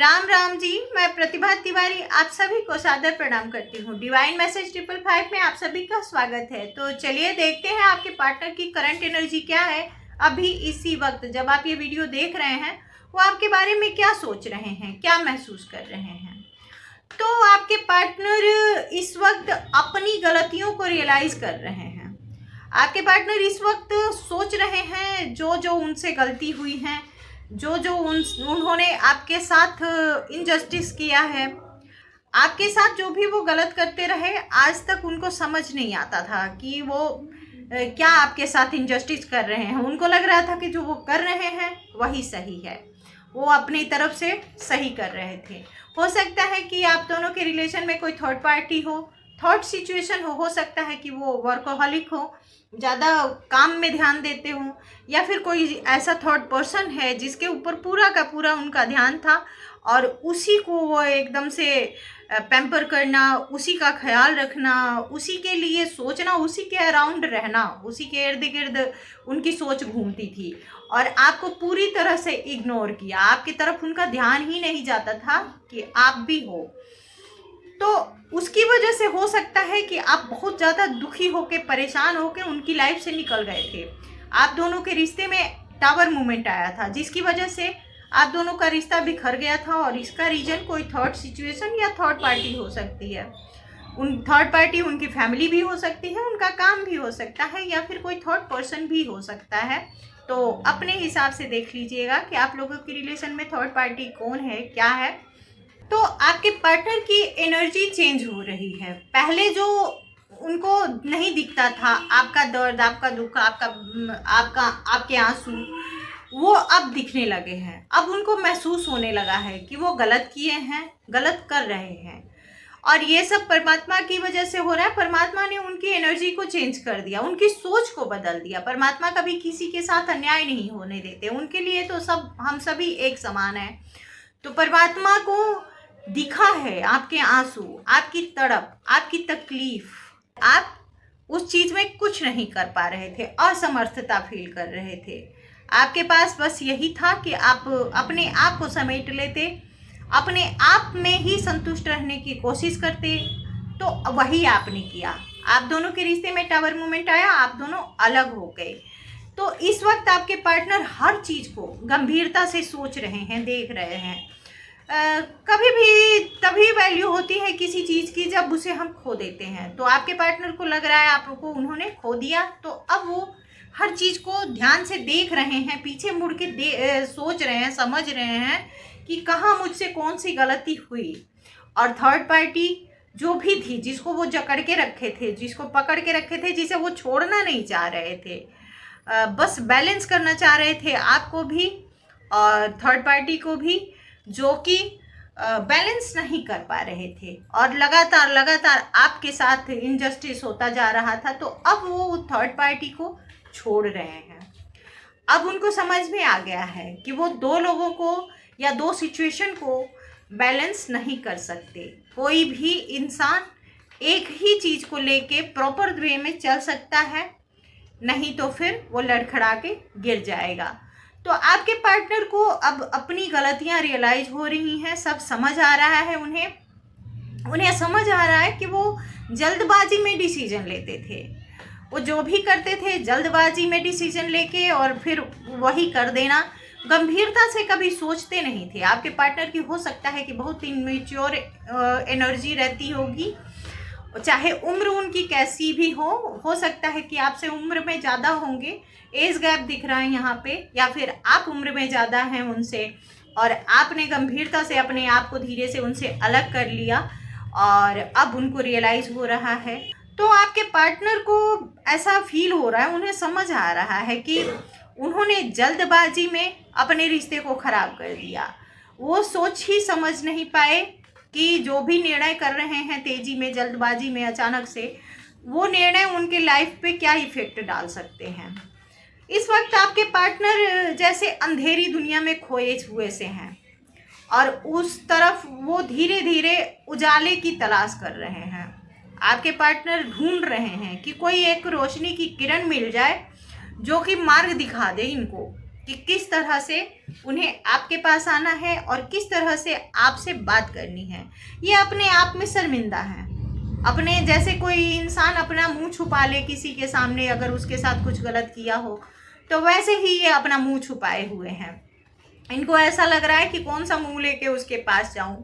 राम राम जी। मैं प्रतिभा तिवारी आप सभी को सादर प्रणाम करती हूँ। डिवाइन मैसेज 555 में आप सभी का स्वागत है। तो चलिए देखते हैं आपके पार्टनर की करंट एनर्जी क्या है। अभी इसी वक्त जब आप ये वीडियो देख रहे हैं वो आपके बारे में क्या सोच रहे हैं, क्या महसूस कर रहे हैं। तो आपके पार्टनर इस वक्त अपनी गलतियों को रियलाइज कर रहे हैं। आपके पार्टनर इस वक्त सोच रहे हैं जो जो उनसे गलती हुई है, जो जो उन्होंने आपके साथ इनजस्टिस किया है, आपके साथ जो भी वो गलत करते रहे, आज तक उनको समझ नहीं आता था कि वो क्या आपके साथ इनजस्टिस कर रहे हैं। उनको लग रहा था कि जो वो कर रहे हैं वही सही है, वो अपनी तरफ से सही कर रहे थे। हो सकता है कि आप दोनों के रिलेशन में कोई थर्ड पार्टी हो, थर्ड सिचुएशन हो सकता है कि वो वर्कोहॉलिक हो, ज़्यादा काम में ध्यान देते हो, या फिर कोई ऐसा थर्ड पर्सन है जिसके ऊपर पूरा का पूरा उनका ध्यान था और उसी को वो एकदम से पैम्पर करना, उसी का ख्याल रखना, उसी के लिए सोचना, उसी के अराउंड रहना, उसी के इर्द गिर्द उनकी सोच घूमती थी और आपको पूरी तरह से इग्नोर किया। आपकी तरफ उनका ध्यान ही नहीं जाता था कि आप भी हो। तो उसकी वजह से हो सकता है कि आप बहुत ज़्यादा दुखी होके, परेशान होके उनकी लाइफ से निकल गए थे। आप दोनों के रिश्ते में टावर मूवमेंट आया था जिसकी वजह से आप दोनों का रिश्ता बिखर गया था और इसका रीज़न कोई थर्ड सिचुएशन या थर्ड पार्टी हो सकती है। उन थर्ड पार्टी उनकी फैमिली भी हो सकती है, उनका काम भी हो सकता है, या फिर कोई थर्ड पर्सन भी हो सकता है। तो अपने हिसाब से देख लीजिएगा कि आप लोगों के रिलेशन में थर्ड पार्टी कौन है, क्या है। तो आपके पार्टनर की एनर्जी चेंज हो रही है। पहले जो उनको नहीं दिखता था, आपका दर्द, आपका दुख, आपके आंसू, वो अब दिखने लगे हैं। अब उनको महसूस होने लगा है कि वो गलत किए हैं, गलत कर रहे हैं, और ये सब परमात्मा की वजह से हो रहा है। परमात्मा ने उनकी एनर्जी को चेंज कर दिया, उनकी सोच को बदल दिया। परमात्मा कभी किसी के साथ अन्याय नहीं होने देते, उनके लिए तो हम सभी एक समान हैं। तो परमात्मा को दिखा है आपके आंसू, आपकी तड़प, आपकी तकलीफ। आप उस चीज़ में कुछ नहीं कर पा रहे थे, असमर्थता फील कर रहे थे। आपके पास बस यही था कि आप अपने आप को समेट लेते, अपने आप में ही संतुष्ट रहने की कोशिश करते। तो वही आपने किया। आप दोनों के रिश्ते में टावर मूवमेंट आया, आप दोनों अलग हो गए। तो इस वक्त आपके पार्टनर हर चीज़ को गंभीरता से सोच रहे हैं, देख रहे हैं। कभी भी तभी वैल्यू होती है किसी चीज़ की जब उसे हम खो देते हैं। तो आपके पार्टनर को लग रहा है आपको उन्होंने खो दिया, तो अब वो हर चीज़ को ध्यान से देख रहे हैं, पीछे मुड़ के सोच रहे हैं, समझ रहे हैं कि कहाँ मुझसे कौन सी गलती हुई। और थर्ड पार्टी जो भी थी, जिसको वो जकड़ के रखे थे, जिसको पकड़ के रखे थे, जिसे वो छोड़ना नहीं चाह रहे थे, बस बैलेंस करना चाह रहे थे आपको भी और थर्ड पार्टी को भी, जो कि बैलेंस नहीं कर पा रहे थे और लगातार आपके साथ इनजस्टिस होता जा रहा था। तो अब वो थर्ड पार्टी को छोड़ रहे हैं। अब उनको समझ में आ गया है कि वो दो लोगों को या दो सिचुएशन को बैलेंस नहीं कर सकते। कोई भी इंसान एक ही चीज़ को लेके प्रॉपर वे में चल सकता है, नहीं तो फिर वो लड़खड़ा के गिर जाएगा। तो आपके पार्टनर को अब अपनी गलतियां रियलाइज हो रही हैं, सब समझ आ रहा है उन्हें समझ आ रहा है कि वो जल्दबाजी में डिसीजन लेते थे। वो जो भी करते थे जल्दबाजी में डिसीजन लेके और फिर वही कर देना, गंभीरता से कभी सोचते नहीं थे। आपके पार्टनर की हो सकता है कि बहुत इमेच्योर एनर्जी रहती होगी, चाहे उम्र उनकी कैसी भी हो सकता है कि आपसे उम्र में ज़्यादा होंगे, एज गैप दिख रहा है यहाँ पे, या फिर आप उम्र में ज़्यादा हैं उनसे और आपने गंभीरता से अपने आप को धीरे से उनसे अलग कर लिया और अब उनको रियलाइज़ हो रहा है। तो आपके पार्टनर को ऐसा फील हो रहा है, उन्हें समझ आ रहा है कि उन्होंने जल्दबाजी में अपने रिश्ते को ख़राब कर दिया। वो सोच ही समझ नहीं पाए कि जो भी निर्णय कर रहे हैं तेज़ी में, जल्दबाजी में, अचानक से, वो निर्णय उनके लाइफ पे क्या इफ़ेक्ट डाल सकते हैं। इस वक्त आपके पार्टनर जैसे अंधेरी दुनिया में खोए हुए से हैं और उस तरफ वो धीरे धीरे उजाले की तलाश कर रहे हैं। आपके पार्टनर ढूंढ रहे हैं कि कोई एक रोशनी की किरण मिल जाए जो कि मार्ग दिखा दे इनको, कि किस तरह से उन्हें आपके पास आना है और किस तरह से आपसे बात करनी है। ये अपने आप में शर्मिंदा है। अपने जैसे कोई इंसान अपना मुंह छुपा ले किसी के सामने, अगर उसके साथ कुछ गलत किया हो, तो वैसे ही ये अपना मुंह छुपाए हुए हैं। इनको ऐसा लग रहा है कि कौन सा मुंह लेके उसके पास जाऊं,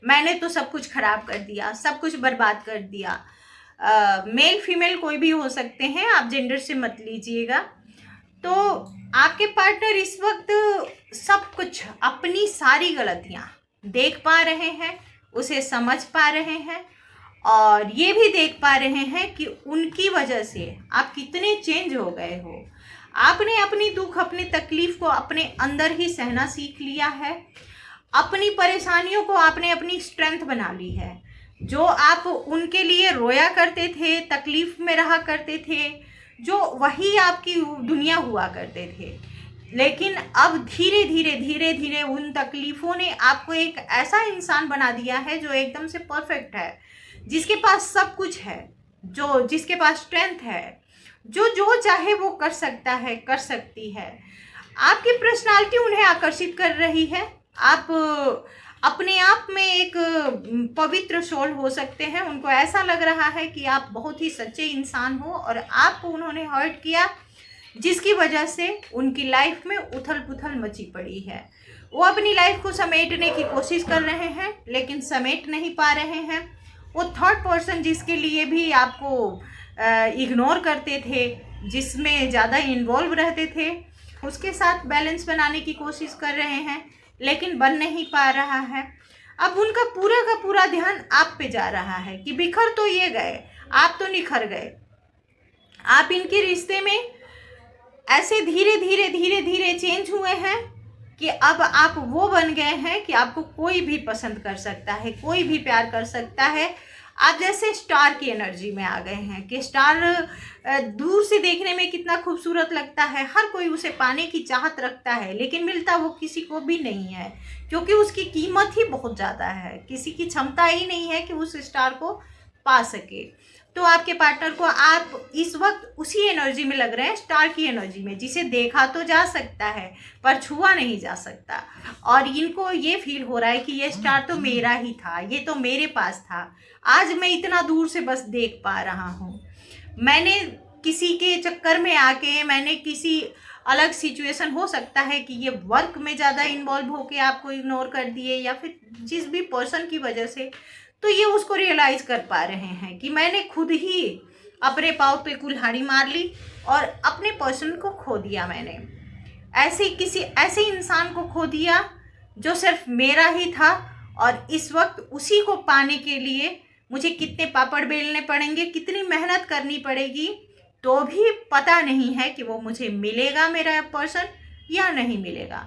मैंने तो सब कुछ खराब कर दिया, सब कुछ बर्बाद कर दिया। मेल फीमेल कोई भी हो सकते हैं, आप जेंडर से मत लीजिएगा। तो आपके पार्टनर इस वक्त सब कुछ, अपनी सारी गलतियां देख पा रहे हैं, उसे समझ पा रहे हैं और ये भी देख पा रहे हैं कि उनकी वजह से आप कितने चेंज हो गए हो। आपने अपनी दुख, अपनी तकलीफ को अपने अंदर ही सहना सीख लिया है। अपनी परेशानियों को आपने अपनी स्ट्रेंथ बना ली है। जो आप उनके लिए रोया करते थे, तकलीफ में रहा करते थे, जो वही आपकी दुनिया हुआ करते थे, लेकिन अब धीरे धीरे धीरे धीरे उन तकलीफ़ों ने आपको एक ऐसा इंसान बना दिया है जो एकदम से परफेक्ट है, जिसके पास सब कुछ है, जो जिसके पास स्ट्रेंथ है, जो जो चाहे वो कर सकता है, कर सकती है। आपकी पर्सनालिटी उन्हें आकर्षित कर रही है। आप अपने आप में एक पवित्र सोल हो सकते हैं। उनको ऐसा लग रहा है कि आप बहुत ही सच्चे इंसान हो और आपको उन्होंने हर्ट किया, जिसकी वजह से उनकी लाइफ में उथल पुथल मची पड़ी है। वो अपनी लाइफ को समेटने की कोशिश कर रहे हैं, लेकिन समेट नहीं पा रहे हैं। वो थर्ड पर्सन जिसके लिए भी आपको इग्नोर करते थे, जिसमें ज़्यादा इन्वॉल्व रहते थे, उसके साथ बैलेंस बनाने की कोशिश कर रहे हैं, लेकिन बन नहीं पा रहा है। अब उनका पूरा का पूरा ध्यान आप पे जा रहा है कि बिखर तो ये गए, आप तो निखर गए। आप इनके रिश्ते में ऐसे धीरे धीरे धीरे धीरे चेंज हुए हैं कि अब आप वो बन गए हैं कि आपको कोई भी पसंद कर सकता है, कोई भी प्यार कर सकता है। आप जैसे स्टार की एनर्जी में आ गए हैं कि स्टार दूर से देखने में कितना खूबसूरत लगता है, हर कोई उसे पाने की चाहत रखता है, लेकिन मिलता वो किसी को भी नहीं है, क्योंकि उसकी कीमत ही बहुत ज़्यादा है। किसी की क्षमता ही नहीं है कि उस स्टार को पा सके। तो आपके पार्टनर को आप इस वक्त उसी एनर्जी में लग रहे हैं, स्टार की एनर्जी में, जिसे देखा तो जा सकता है पर छुआ नहीं जा सकता। और इनको ये फील हो रहा है कि ये स्टार तो मेरा ही था, ये तो मेरे पास था, आज मैं इतना दूर से बस देख पा रहा हूँ। मैंने किसी के चक्कर में आके, मैंने किसी अलग सिचुएशन, हो सकता है कि ये वर्क में ज़्यादा इन्वॉल्व होके आपको इग्नोर कर दिए, या फिर जिस भी पर्सन की वजह से, तो ये उसको रियलाइज़ कर पा रहे हैं कि मैंने खुद ही अपने पाँव पे कुल्हाड़ी मार ली और अपने पर्सन को खो दिया। मैंने ऐसे इंसान को खो दिया जो सिर्फ मेरा ही था, और इस वक्त उसी को पाने के लिए मुझे कितने पापड़ बेलने पड़ेंगे, कितनी मेहनत करनी पड़ेगी, तो भी पता नहीं है कि वो मुझे मिलेगा, मेरा पर्सन, या नहीं मिलेगा।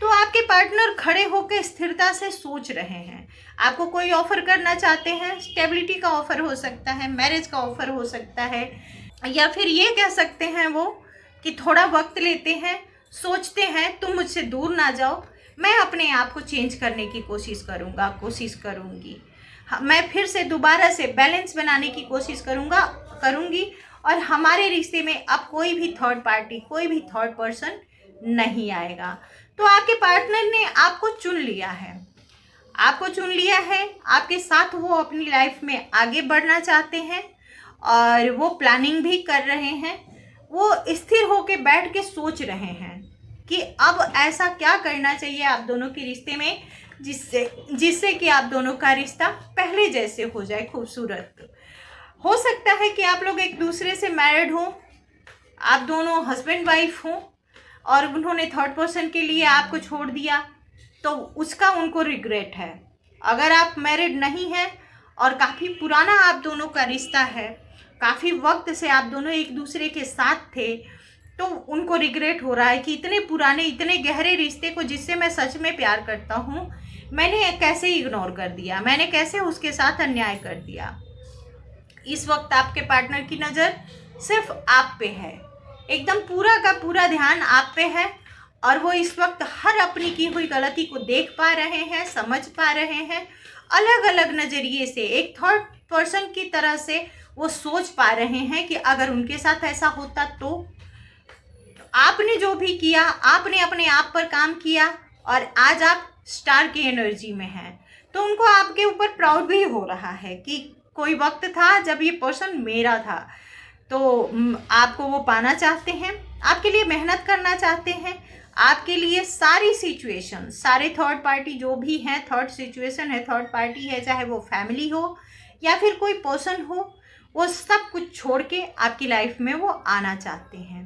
तो आपके पार्टनर खड़े होकर स्थिरता से सोच रहे हैं। आपको कोई ऑफर करना चाहते हैं, स्टेबिलिटी का ऑफर हो सकता है, मैरिज का ऑफर हो सकता है, या फिर ये कह सकते हैं वो कि थोड़ा वक्त लेते हैं, सोचते हैं, तुम मुझसे दूर ना जाओ, मैं अपने आप को चेंज करने की कोशिश करूँगी, मैं फिर से दोबारा से बैलेंस बनाने की कोशिश करूँगी, और हमारे रिश्ते में अब कोई भी थर्ड पार्टी, कोई भी थर्ड पर्सन नहीं आएगा। तो आपके पार्टनर ने आपको चुन लिया है, आपके साथ वो अपनी लाइफ में आगे बढ़ना चाहते हैं, और वो प्लानिंग भी कर रहे हैं। वो स्थिर होके बैठ के सोच रहे हैं कि अब ऐसा क्या करना चाहिए आप दोनों के रिश्ते में, जिससे कि आप दोनों का रिश्ता पहले जैसे हो जाए, खूबसूरत। हो सकता है कि आप लोग एक दूसरे से मैरिड हों, आप दोनों हस्बैंड वाइफ हों, और उन्होंने थर्ड पर्सन के लिए आपको छोड़ दिया, तो उसका उनको रिग्रेट है। अगर आप मैरिड नहीं हैं और काफ़ी पुराना आप दोनों का रिश्ता है, काफ़ी वक्त से आप दोनों एक दूसरे के साथ थे, तो उनको रिग्रेट हो रहा है कि इतने पुराने, इतने गहरे रिश्ते को, जिससे मैं सच में प्यार करता हूँ, मैंने कैसे इग्नोर कर दिया, मैंने कैसे उसके साथ अन्याय कर दिया। इस वक्त आपके पार्टनर की नज़र सिर्फ आप पे है, एकदम पूरा का पूरा ध्यान आप पे है, और वो इस वक्त हर अपनी की हुई गलती को देख पा रहे हैं, समझ पा रहे हैं, अलग अलग नज़रिए से, एक थर्ड पर्सन की तरह से वो सोच पा रहे हैं कि अगर उनके साथ ऐसा होता तो आपने जो भी किया, आपने अपने आप पर काम किया और आज आप स्टार की एनर्जी में हैं, तो उनको आपके ऊपर प्राउड भी हो रहा है कि कोई वक्त था जब ये पर्सन मेरा था। तो आपको वो पाना चाहते हैं, आपके लिए मेहनत करना चाहते हैं, आपके लिए सारी सिचुएशन, सारे थर्ड पार्टी जो भी हैं, थर्ड सिचुएशन है, थर्ड पार्टी है, चाहे वो फैमिली हो या फिर कोई पर्सन हो, वो सब कुछ छोड़ के आपकी लाइफ में वो आना चाहते हैं।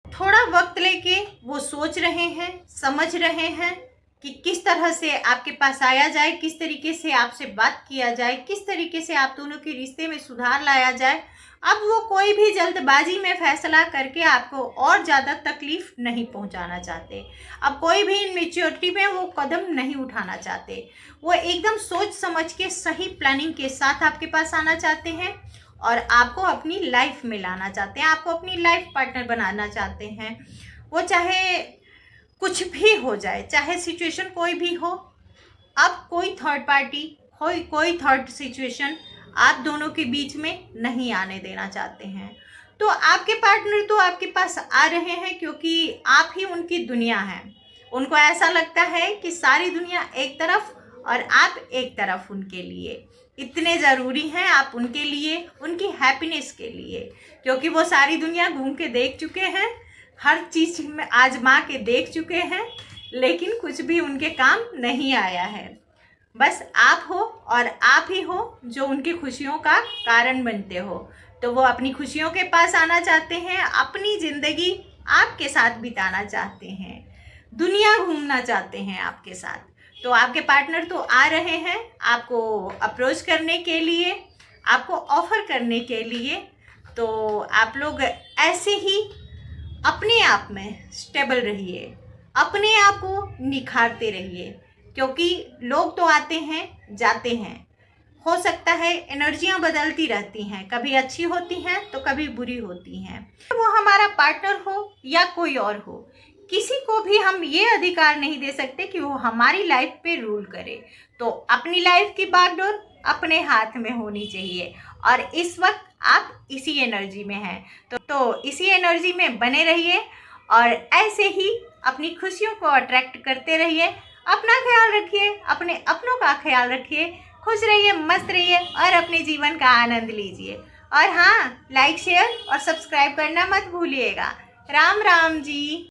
थोड़ा वक्त लेके वो सोच रहे हैं, समझ रहे हैं कि किस तरह से आपके पास आया जाए, किस तरीके से आपसे बात किया जाए, किस तरीके से आप दोनों के रिश्ते में सुधार लाया जाए। अब वो कोई भी जल्दबाजी में फैसला करके आपको और ज़्यादा तकलीफ नहीं पहुंचाना चाहते। अब कोई भी इनमेच्योरिटी में वो कदम नहीं उठाना चाहते। वो एकदम सोच समझ के सही प्लानिंग के साथ आपके पास आना चाहते हैं और आपको अपनी लाइफ में लाना चाहते हैं, आपको अपनी लाइफ पार्टनर बनाना चाहते हैं। वो चाहे कुछ भी हो जाए, चाहे सिचुएशन कोई भी हो, अब कोई थर्ड पार्टी, कोई थर्ड सिचुएशन आप दोनों के बीच में नहीं आने देना चाहते हैं। तो आपके पार्टनर तो आपके पास आ रहे हैं क्योंकि आप ही उनकी दुनिया हैं। उनको ऐसा लगता है कि सारी दुनिया एक तरफ और आप एक तरफ उनके लिए इतने ज़रूरी हैं, आप उनके लिए, उनकी हैप्पीनेस के लिए, क्योंकि वो सारी दुनिया घूम के देख चुके हैं, हर चीज़ में आजमा के देख चुके हैं, लेकिन कुछ भी उनके काम नहीं आया है। बस आप हो और आप ही हो जो उनकी खुशियों का कारण बनते हो। तो वो अपनी खुशियों के पास आना चाहते हैं, अपनी ज़िंदगी आपके साथ बिताना चाहते हैं, दुनिया घूमना चाहते हैं आपके साथ। तो आपके पार्टनर तो आ रहे हैं आपको अप्रोच करने के लिए, आपको ऑफ़र करने के लिए। तो आप लोग ऐसे ही अपने आप में स्टेबल रहिए, अपने आप को निखारते रहिए, क्योंकि लोग तो आते हैं जाते हैं, हो सकता है एनर्जियां बदलती रहती हैं, कभी अच्छी होती हैं तो कभी बुरी होती हैं। वो हमारा पार्टनर हो या कोई और हो, किसी को भी हम ये अधिकार नहीं दे सकते कि वो हमारी लाइफ पे रूल करे। तो अपनी लाइफ की बागडोर अपने हाथ में होनी चाहिए और इस वक्त आप इसी एनर्जी में हैं। तो इसी एनर्जी में बने रहिए और ऐसे ही अपनी खुशियों को अट्रैक्ट करते रहिए। अपना ख्याल रखिए, अपने अपनों का ख्याल रखिए, खुश रहिए, मस्त रहिए और अपने जीवन का आनंद लीजिए। और हाँ, लाइक, शेयर और सब्सक्राइब करना मत भूलिएगा। राम राम जी।